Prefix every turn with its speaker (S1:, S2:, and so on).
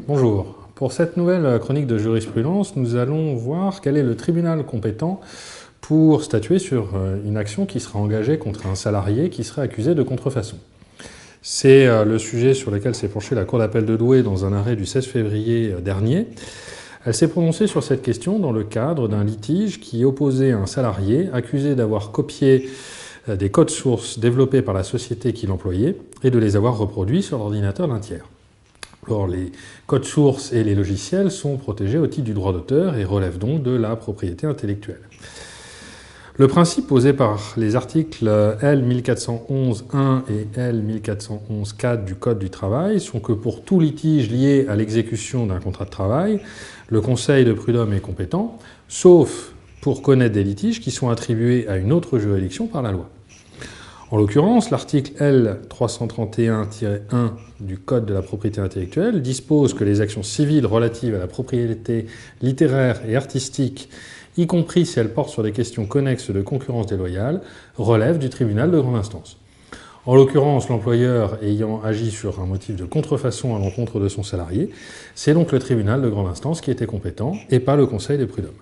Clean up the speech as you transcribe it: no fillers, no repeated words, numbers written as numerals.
S1: Bonjour. Pour cette nouvelle chronique de jurisprudence, nous allons voir quel est le tribunal compétent pour statuer sur une action qui sera engagée contre un salarié qui serait accusé de contrefaçon. C'est le sujet sur lequel s'est penchée la Cour d'appel de Douai dans un arrêt du 16 février dernier. Elle s'est prononcée sur cette question dans le cadre d'un litige qui opposait un salarié accusé d'avoir copié des codes sources développés par la société qui l'employait et de les avoir reproduits sur l'ordinateur d'un tiers. Or, les codes sources et les logiciels sont protégés au titre du droit d'auteur et relèvent donc de la propriété intellectuelle. Le principe posé par les articles L 1411.1 et L 1411.4 du Code du travail sont que pour tout litige lié à l'exécution d'un contrat de travail, le Conseil de prud'homme est compétent, sauf pour connaître des litiges qui sont attribués à une autre juridiction par la loi. En l'occurrence, l'article L 331-1 du Code de la propriété intellectuelle dispose que les actions civiles relatives à la propriété littéraire et artistique, y compris si elles portent sur des questions connexes de concurrence déloyale, relèvent du tribunal de grande instance. En l'occurrence, l'employeur ayant agi sur un motif de contrefaçon à l'encontre de son salarié, c'est donc le tribunal de grande instance qui était compétent et pas le Conseil des prud'hommes.